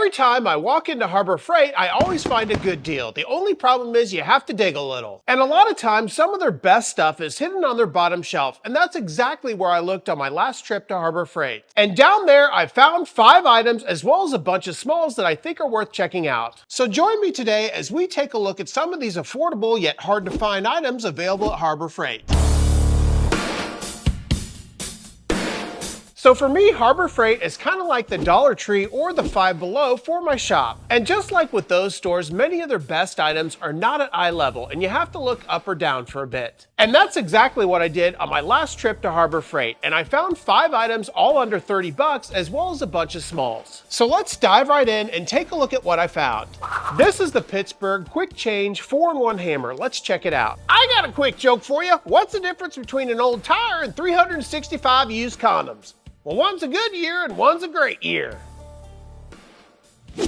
Every time I walk into Harbor Freight, I always find a good deal. The only problem is you have to dig a little. And a lot of times, some of their best stuff is hidden on their bottom shelf, and that's exactly where I looked on my last trip to Harbor Freight. And down there, I found 5 items as well as a bunch of smalls that I think are worth checking out. So join me today as we take a look at some of these affordable yet hard to find items available at Harbor Freight. So for me, Harbor Freight is kind of like the Dollar Tree or the Five Below for my shop. And just like with those stores, many of their best items are not at eye level and you have to look up or down for a bit. And that's exactly what I did on my last trip to Harbor Freight, and I found 5 items all under 30 bucks as well as a bunch of smalls. So let's dive right in and take a look at what I found. This is the Pittsburgh Quick Change 4-in-1 hammer. Let's check it out. I got a quick joke for you. What's the difference between an old tire and 365 used condoms? Well, one's a good year and one's a great year.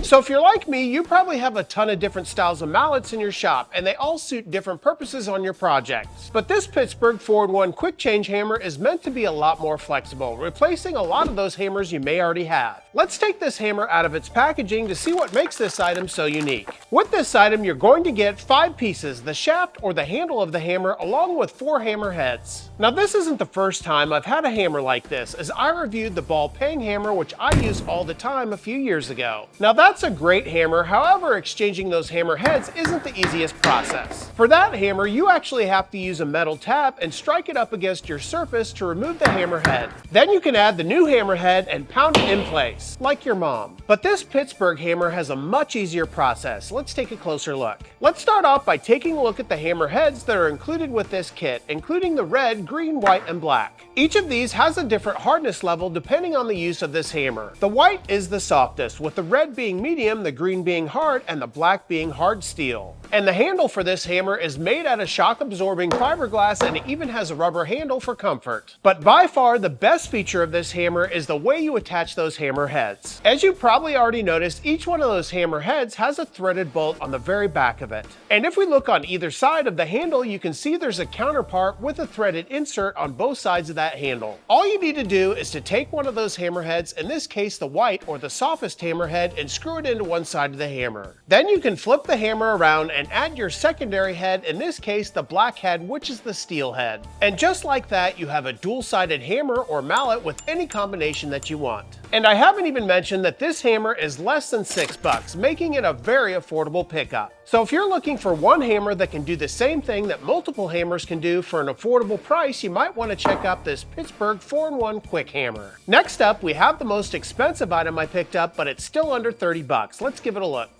So if you're like me, you probably have a ton of different styles of mallets in your shop, and they all suit different purposes on your projects. But this Pittsburgh 4-in-1 quick change hammer is meant to be a lot more flexible, replacing a lot of those hammers you may already have. Let's take this hammer out of its packaging to see what makes this item so unique. With this item, you're going to get 5 pieces, the shaft or the handle of the hammer, along with 4 hammer heads. Now this isn't the first time I've had a hammer like this, as I reviewed the ball pang hammer, which I use all the time a few years ago. Now that's a great hammer, however, exchanging those hammer heads isn't the easiest process. For that hammer, you actually have to use a metal tap and strike it up against your surface to remove the hammer head. Then you can add the new hammer head and pound it in place, like your mom. But this Pittsburgh hammer has a much easier process. Let's take a closer look. Let's start off by taking a look at the hammer heads that are included with this kit, including the red, green, white, and black. Each of these has a different hardness level depending on the use of this hammer. The white is the softest, with the red being medium, the green being hard, and the black being hard steel. And the handle for this hammer is made out of shock-absorbing fiberglass, and it even has a rubber handle for comfort. But by far, the best feature of this hammer is the way you attach those hammer heads. As you probably already noticed, each one of those hammer heads has a threaded bolt on the very back of it. And if we look on either side of the handle, you can see there's a counterpart with a threaded insert on both sides of that handle. All you need to do is to take one of those hammer heads, in this case the white or the softest hammer head, and screw it into one side of the hammer. Then you can flip the hammer around and add your secondary head, in this case the black head, which is the steel head. And just like that, you have a dual-sided hammer or mallet with any combination that you want. And I haven't even mentioned that this hammer is less than $6, making it a very affordable pickup. So if you're looking for one hammer that can do the same thing that multiple hammers can do for an affordable price, you might want to check out this Pittsburgh 4-in-1 quick hammer. Next up, we have the most expensive item I picked up, but it's still under 30 bucks. Let's give it a look.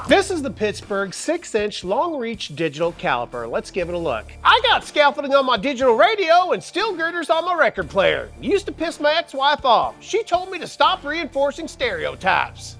This is the Pittsburgh 6-inch long reach digital caliper. Let's give it a look. I got scaffolding on my digital radio and steel girders on my record player. Used to piss my ex-wife off. She told me to stop reinforcing stereotypes.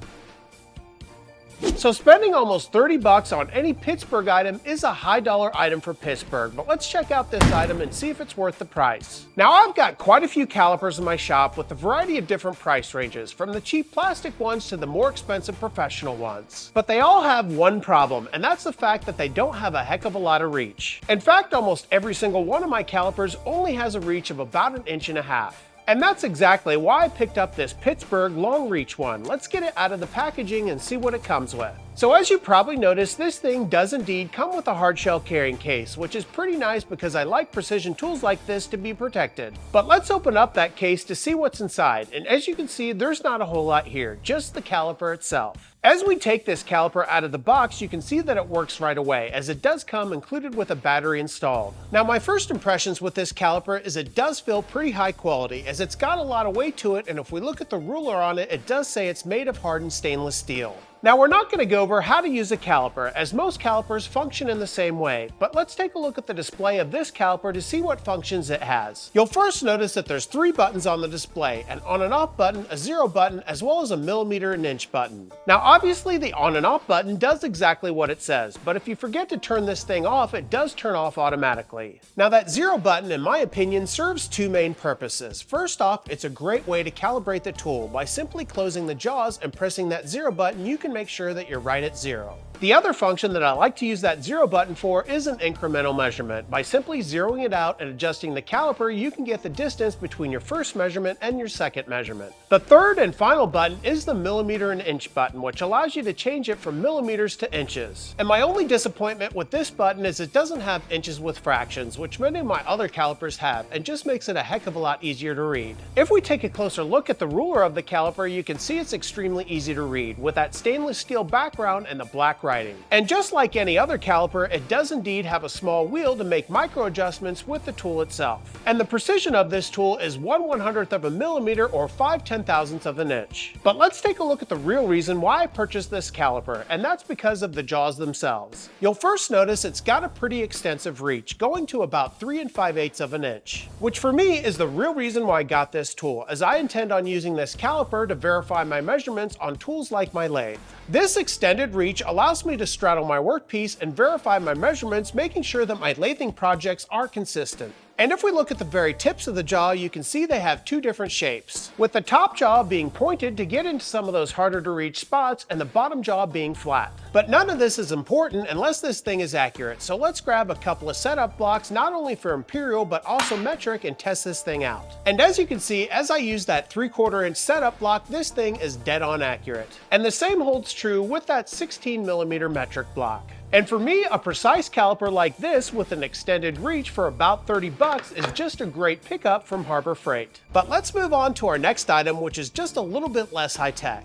So spending almost 30 bucks on any Pittsburgh item is a high dollar item for Pittsburgh, but let's check out this item and see if it's worth the price. Now I've got quite a few calipers in my shop with a variety of different price ranges, from the cheap plastic ones to the more expensive professional ones. But they all have one problem, and that's the fact that they don't have a heck of a lot of reach. In fact, almost every single one of my calipers only has a reach of about 1.5 inches. And that's exactly why I picked up this Pittsburgh long reach one. Let's get it out of the packaging and see what it comes with. So as you probably noticed, this thing does indeed come with a hard shell carrying case, which is pretty nice because I like precision tools like this to be protected. But let's open up that case to see what's inside, and as you can see, there's not a whole lot here, just the caliper itself. As we take this caliper out of the box, you can see that it works right away, as it does come included with a battery installed. Now my first impressions with this caliper is it does feel pretty high quality, as it's got a lot of weight to it, and if we look at the ruler on it, it does say it's made of hardened stainless steel. Now we're not going to go over how to use a caliper, as most calipers function in the same way, but let's take a look at the display of this caliper to see what functions it has. You'll first notice that there's 3 buttons on the display, an on and off button, a 0 button, as well as a millimeter and inch button. Now obviously the on and off button does exactly what it says, but if you forget to turn this thing off, it does turn off automatically. Now that 0 button, in my opinion, serves 2 main purposes. First off, it's a great way to calibrate the tool. By simply closing the jaws and pressing that 0 button, you can make sure that you're right at 0. The other function that I like to use that 0 button for is an incremental measurement. By simply zeroing it out and adjusting the caliper, you can get the distance between your first measurement and your second measurement. The third and final button is the millimeter and inch button, which allows you to change it from millimeters to inches. And my only disappointment with this button is it doesn't have inches with fractions, which many of my other calipers have, and just makes it a heck of a lot easier to read. If we take a closer look at the ruler of the caliper, you can see it's extremely easy to read, with that stainless steel background and the black writing. And just like any other caliper, it does indeed have a small wheel to make micro adjustments with the tool itself. And the precision of this tool is 1/100th of a millimeter or 5/10,000ths of an inch. But let's take a look at the real reason why I purchased this caliper, and that's because of the jaws themselves. You'll first notice it's got a pretty extensive reach, going to about 3 5/8 of an inch, which for me is the real reason why I got this tool, as I intend on using this caliper to verify my measurements on tools like my lathe. This extended reach allows me to straddle my workpiece and verify my measurements, making sure that my lathing projects are consistent. And if we look at the very tips of the jaw, you can see they have two different shapes, with the top jaw being pointed to get into some of those harder to reach spots and the bottom jaw being flat. But none of this is important unless this thing is accurate, so let's grab a couple of setup blocks, not only for imperial but also metric, and test this thing out. And as you can see, as I use that 3/4 inch setup block, this thing is dead on accurate. And the same holds true with that 16mm metric block. And for me, a precise caliper like this with an extended reach for about 30 bucks is just a great pickup from Harbor Freight. But let's move on to our next item, which is just a little bit less high tech.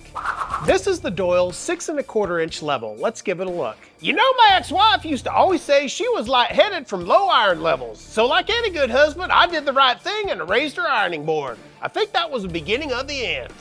This is the Doyle 6 1/4 inch level. Let's give it a look. You know, my ex-wife used to always say she was lightheaded from low iron levels. So like any good husband, I did the right thing and raised her ironing board. I think that was the beginning of the end.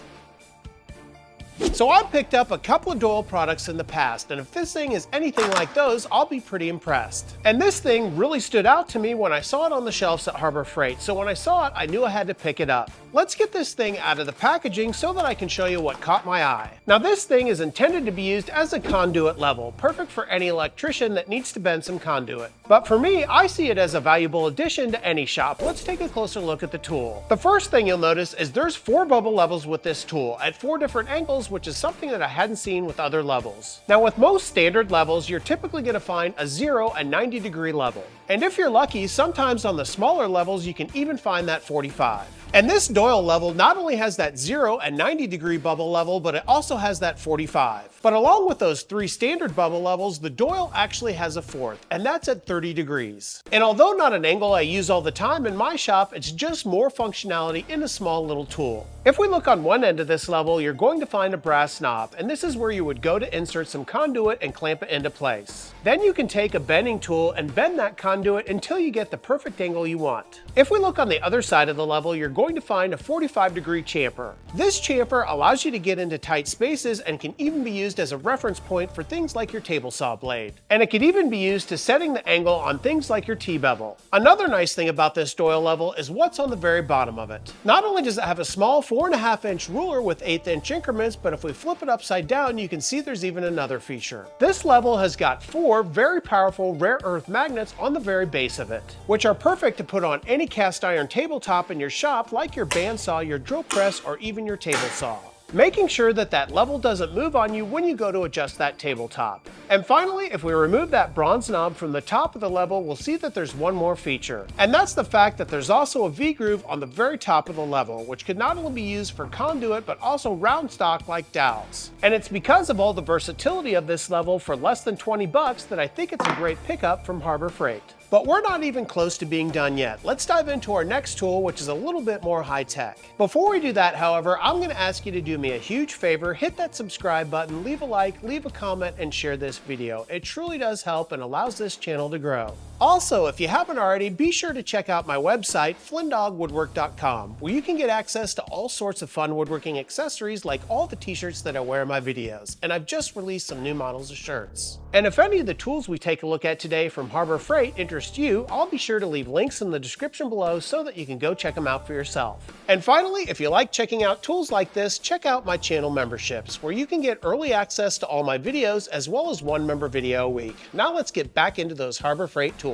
So I've picked up a couple of Doyle products in the past, and if this thing is anything like those, I'll be pretty impressed. And this thing really stood out to me when I saw it on the shelves at Harbor Freight, so when I saw it, I knew I had to pick it up. Let's get this thing out of the packaging so that I can show you what caught my eye. Now this thing is intended to be used as a conduit level, perfect for any electrician that needs to bend some conduit. But for me, I see it as a valuable addition to any shop. Let's take a closer look at the tool. The first thing you'll notice is there's 4 bubble levels with this tool at 4 different angles, which is something that I hadn't seen with other levels. Now with most standard levels, you're typically going to find a 0 and 90-degree level. And if you're lucky, sometimes on the smaller levels, you can even find that 45. And this Doyle level not only has that 0 and 90-degree bubble level, but it also has that 45. But along with those 3 standard bubble levels, the Doyle actually has a 4th, and that's at 30 degrees. And although not an angle I use all the time in my shop, it's just more functionality in a small little tool. If we look on one end of this level, you're going to find a brass knob, and this is where you would go to insert some conduit and clamp it into place. Then you can take a bending tool and bend that conduit until you get the perfect angle you want. If we look on the other side of the level, you're going to find a 45-degree chamfer. This chamfer allows you to get into tight spaces and can even be used as a reference point for things like your table saw blade. And it could even be used to setting the angle on things like your T-bevel. Another nice thing about this Doyle level is what's on the very bottom of it. Not only does it have a small 4.5 inch ruler with 1/8 inch increments, but if we flip it upside down, you can see there's even another feature. This level has got 4 very powerful rare earth magnets on the very base of it, which are perfect to put on any cast iron tabletop in your shop, like your bandsaw, your drill press, or even your table saw, making sure that that level doesn't move on you when you go to adjust that tabletop. And finally, if we remove that bronze knob from the top of the level, we'll see that there's one more feature. And that's the fact that there's also a V-groove on the very top of the level, which could not only be used for conduit, but also round stock like dowels. And it's because of all the versatility of this level for less than 20 bucks that I think it's a great pickup from Harbor Freight. But we're not even close to being done yet. Let's dive into our next tool, which is a little bit more high tech. Before we do that, however, I'm going to ask you to do me a huge favor, hit that subscribe button, leave a like, leave a comment, and share this video. It truly does help and allows this channel to grow. Also, if you haven't already, be sure to check out my website, flynndoggwoodwork.com, where you can get access to all sorts of fun woodworking accessories like all the t-shirts that I wear in my videos, and I've just released some new models of shirts. And if any of the tools we take a look at today from Harbor Freight interest you, I'll be sure to leave links in the description below so that you can go check them out for yourself. And finally, if you like checking out tools like this, check out my channel memberships, where you can get early access to all my videos as well as one member video a week. Now let's get back into those Harbor Freight tools.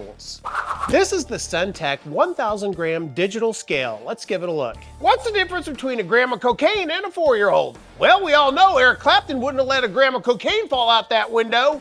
This is the Suntech 1000 gram digital scale. Let's give it a look. What's the difference between a gram of cocaine and a 4-year-old? Well, we all know Eric Clapton wouldn't have let a gram of cocaine fall out that window.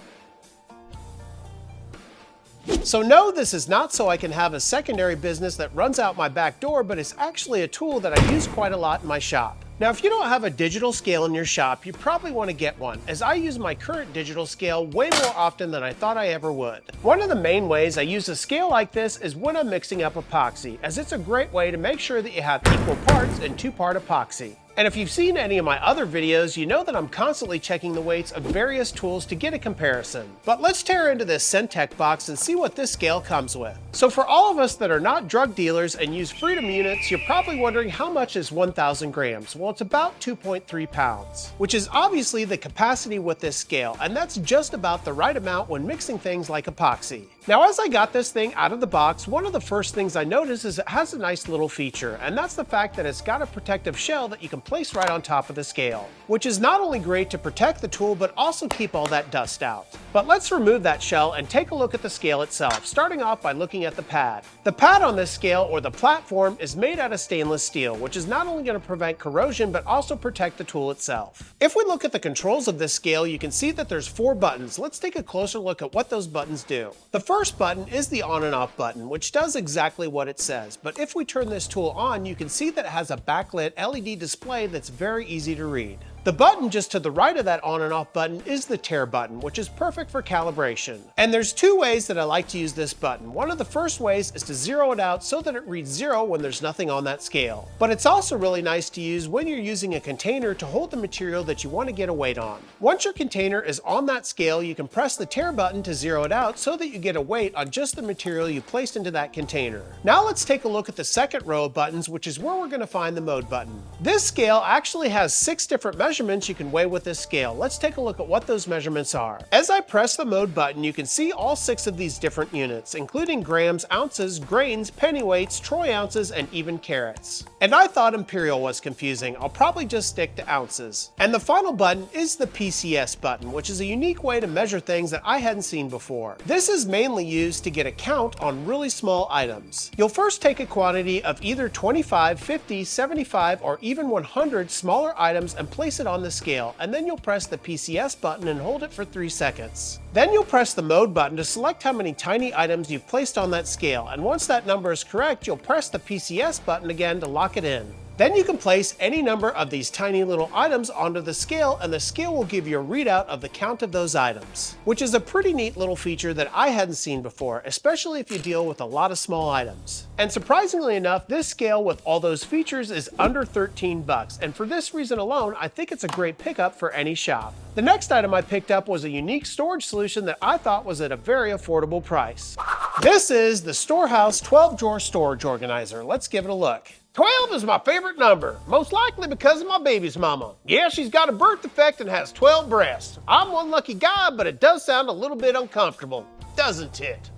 So no, this is not so I can have a secondary business that runs out my back door, but it's actually a tool that I use quite a lot in my shop. Now, if you don't have a digital scale in your shop, you probably want to get one, as I use my current digital scale way more often than I thought I ever would. One of the main ways I use a scale like this is when I'm mixing up epoxy, as it's a great way to make sure that you have equal parts in 2-part epoxy. And if you've seen any of my other videos, you know that I'm constantly checking the weights of various tools to get a comparison. But let's tear into this Centec box and see what this scale comes with. So for all of us that are not drug dealers and use Freedom units, you're probably wondering how much is 1,000 grams. Well, it's about 2.3 pounds, which is obviously the capacity with this scale, and that's just about the right amount when mixing things like epoxy. Now, as I got this thing out of the box, one of the first things I noticed is it has a nice little feature, and that's the fact that it's got a protective shell that you can place right on top of the scale, which is not only great to protect the tool, but also keep all that dust out. But let's remove that shell and take a look at the scale itself, starting off by looking at the pad. The pad on this scale, or the platform, is made out of stainless steel, which is not only going to prevent corrosion, but also protect the tool itself. If we look at the controls of this scale, you can see that there's 4 buttons. Let's take a closer look at what those buttons do. The first button is the on and off button, which does exactly what it says. But if we turn this tool on, you can see that it has a backlit LED display that's very easy to read. The button just to the right of that on and off button is the tare button, which is perfect for calibration. And there's 2 ways that I like to use this button. One of the first ways is to zero it out so that it reads 0 when there's nothing on that scale. But it's also really nice to use when you're using a container to hold the material that you want to get a weight on. Once your container is on that scale, you can press the tare button to zero it out so that you get a weight on just the material you placed into that container. Now let's take a look at the second row of buttons, which is where we're going to find the mode button. This scale actually has 6 different measurements you can weigh with this scale. Let's take a look at what those measurements are. As I press the mode button, you can see all 6 of these different units, including grams, ounces, grains, pennyweights, troy ounces, and even carats. And I thought imperial was confusing. I'll probably just stick to ounces. And the final button is the PCS button, which is a unique way to measure things that I hadn't seen before. This is mainly used to get a count on really small items. You'll first take a quantity of either 25, 50, 75, or even 100 smaller items and place it on the scale, and then you'll press the PCS button and hold it for 3 seconds. Then you'll press the mode button to select how many tiny items you've placed on that scale, and once that number is correct, you'll press the PCS button again to lock it in. Then you can place any number of these tiny little items onto the scale, and the scale will give you a readout of the count of those items, which is a pretty neat little feature that I hadn't seen before, especially if you deal with a lot of small items. And surprisingly enough, this scale with all those features is under 13 bucks, and for this reason alone, I think it's a great pickup for any shop. The next item I picked up was a unique storage solution that I thought was at a very affordable price. This is the Storehouse 12-drawer storage organizer. Let's give it a look. 12 is my favorite number, most likely because of my baby's mama. Yeah, she's got a birth defect and has 12 breasts. I'm one lucky guy, but it does sound a little bit uncomfortable, doesn't it?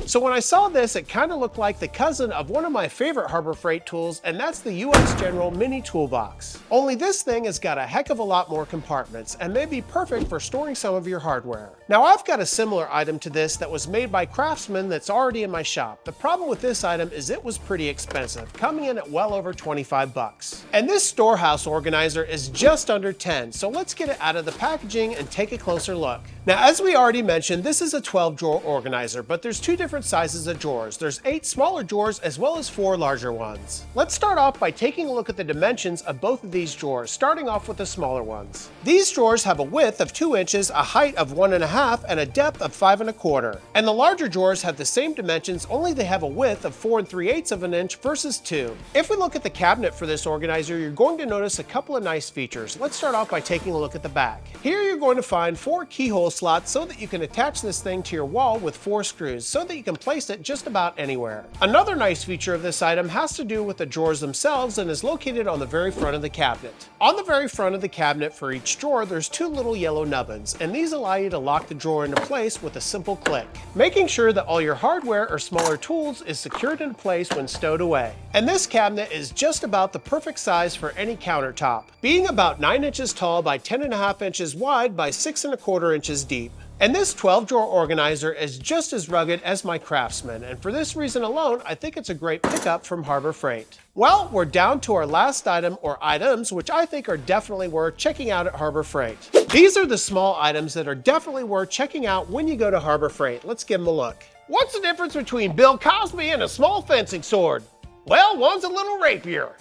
So when I saw this, it kind of looked like the cousin of one of my favorite Harbor Freight tools, and that's the US General Mini Toolbox. Only this thing has got a heck of a lot more compartments and may be perfect for storing some of your hardware. Now I've got a similar item to this that was made by Craftsman that's already in my shop. The problem with this item is it was pretty expensive, coming in at well over 25 bucks. And this Storehouse organizer is just under 10, so let's get it out of the packaging and take a closer look. Now, as we already mentioned, this is a 12-drawer organizer, but there's 2 different sizes of drawers. There's 8 smaller drawers as well as 4 larger ones. Let's start off by taking a look at the dimensions of both of these drawers, starting off with the smaller ones. These drawers have a width of 2 inches, a height of 1.5, and a depth of 5.25. And the larger drawers have the same dimensions, only they have a width of 4 3/8 of an inch versus 2. If we look at the cabinet for this organizer, you're going to notice a couple of nice features. Let's start off by taking a look at the back. Here you're going to find 4 keyhole slots so that you can attach this thing to your wall with 4 screws so that you can place it just about anywhere. Another nice feature of this item has to do with the drawers themselves and is located on the very front of the cabinet. On the very front of the cabinet for each drawer, there's 2 little yellow nubbins, and these allow you to lock the drawer into place with a simple click, making sure that all your hardware or smaller tools is secured into place when stowed away. And this cabinet is just about the perfect size for any countertop, being about 9 inches tall by 10.5 inches wide by 6.25 inches deep. And this 12-drawer organizer is just as rugged as my Craftsman, and for this reason alone, I think it's a great pickup from Harbor Freight. Well, we're down to our last item or items, which I think are definitely worth checking out at Harbor Freight. These are the small items that are definitely worth checking out when you go to Harbor Freight. Let's give them a look. What's the difference between Bill Cosby and a small fencing sword? Well, one's a little rapier.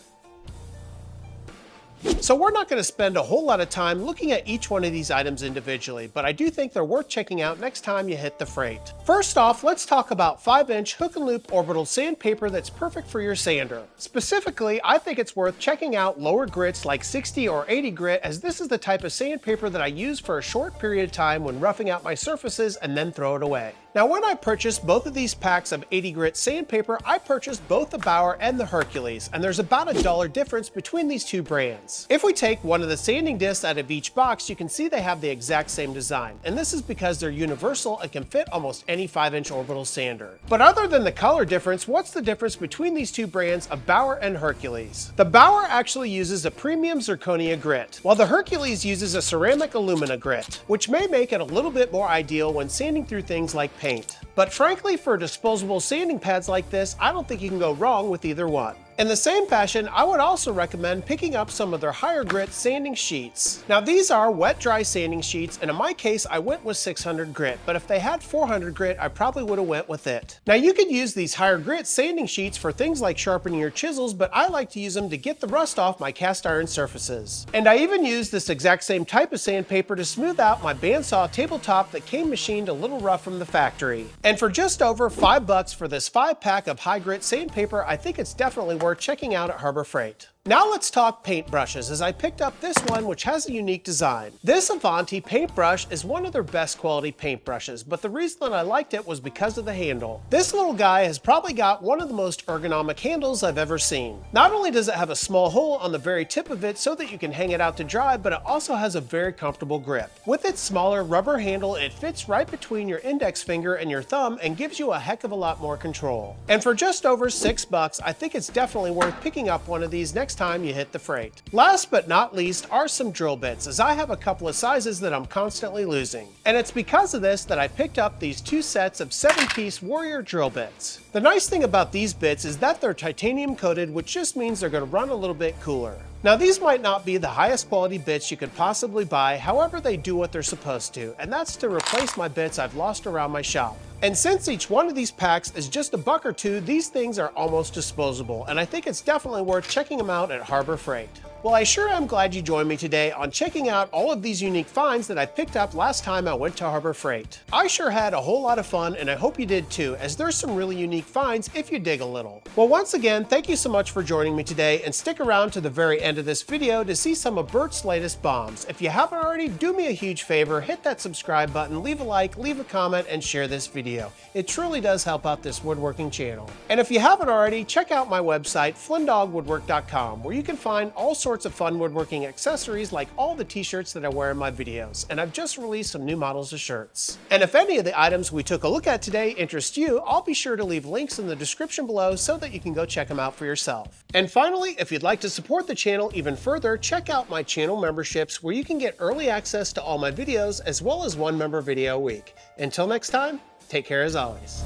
So we're not going to spend a whole lot of time looking at each one of these items individually, but I do think they're worth checking out next time you hit the freight. First off, let's talk about 5-inch hook and loop orbital sandpaper that's perfect for your sander. Specifically, I think it's worth checking out lower grits like 60 or 80 grit, as this is the type of sandpaper that I use for a short period of time when roughing out my surfaces and then throw it away. Now, when I purchased both of these packs of 80 grit sandpaper, I purchased both the Bauer and the Hercules, and there's about $1 difference between these two brands. If we take one of the sanding discs out of each box, you can see they have the exact same design, and this is because they're universal and can fit almost any 5-inch orbital sander. But other than the color difference, what's the difference between these two brands of Bauer and Hercules? The Bauer actually uses a premium zirconia grit, while the Hercules uses a ceramic alumina grit, which may make it a little bit more ideal when sanding through things like paint. But frankly, for disposable sanding pads like this, I don't think you can go wrong with either one. In the same fashion, I would also recommend picking up some of their higher grit sanding sheets. Now these are wet dry sanding sheets, and in my case I went with 600 grit, but if they had 400 grit I probably would have went with it. Now you could use these higher grit sanding sheets for things like sharpening your chisels, but I like to use them to get the rust off my cast iron surfaces. And I even use this exact same type of sandpaper to smooth out my bandsaw tabletop that came machined a little rough from the factory. And for just over $5 for this 5-pack of high grit sandpaper, I think it's definitely worth checking out at Harbor Freight. Now let's talk paintbrushes, as I picked up this one which has a unique design. This Avanti paintbrush is one of their best quality paintbrushes, but the reason that I liked it was because of the handle. This little guy has probably got one of the most ergonomic handles I've ever seen. Not only does it have a small hole on the very tip of it so that you can hang it out to dry, but it also has a very comfortable grip. With its smaller rubber handle, it fits right between your index finger and your thumb and gives you a heck of a lot more control. And for just over $6, I think it's definitely worth picking up one of these next time you hit the freight. Last but not least are some drill bits, as I have a couple of sizes that I'm constantly losing. And it's because of this that I picked up these 2 sets of 7-piece Warrior drill bits. The nice thing about these bits is that they're titanium coated, which just means they're going to run a little bit cooler. Now these might not be the highest quality bits you could possibly buy, however they do what they're supposed to, and that's to replace my bits I've lost around my shop. And since each one of these packs is just $1 or $2, these things are almost disposable, and I think it's definitely worth checking them out at Harbor Freight. Well, I sure am glad you joined me today on checking out all of these unique finds that I picked up last time I went to Harbor Freight. I sure had a whole lot of fun, and I hope you did too, as there's some really unique finds if you dig a little. Well, once again, thank you so much for joining me today, and stick around to the very end of this video to see some of Bert's latest bombs. If you haven't already, do me a huge favor, hit that subscribe button, leave a like, leave a comment, and share this video. It truly does help out this woodworking channel. And if you haven't already, check out my website, FlynnDoggWoodwork.com, where you can find all sorts of fun woodworking accessories like all the t-shirts that I wear in my videos, and I've just released some new models of shirts. And if any of the items we took a look at today interest you, I'll be sure to leave links in the description below so that you can go check them out for yourself. And finally, if you'd like to support the channel even further, check out my channel memberships, where you can get early access to all my videos as well as one member video a week. Until next time, take care as always.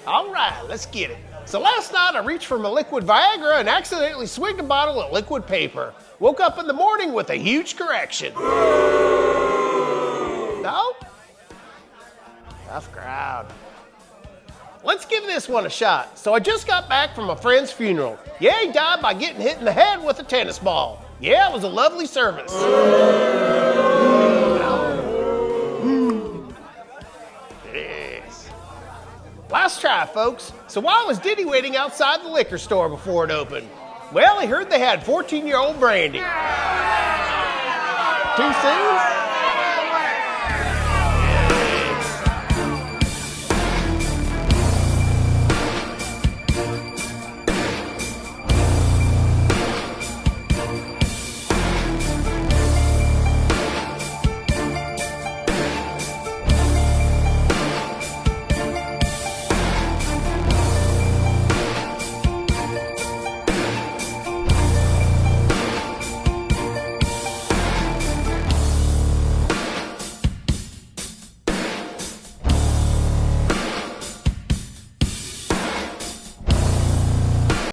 All right, let's get it. So last night I reached for my liquid Viagra and accidentally swigged a bottle of liquid paper. Woke up in the morning with a huge correction. No? Tough crowd. Let's give this one a shot. So I just got back from a friend's funeral. Yeah, he died by getting hit in the head with a tennis ball. Yeah, it was a lovely service. Yes. Last try, folks. So why was Diddy waiting outside the liquor store before it opened? Well, he heard they had 14-year-old brandy. Too soon?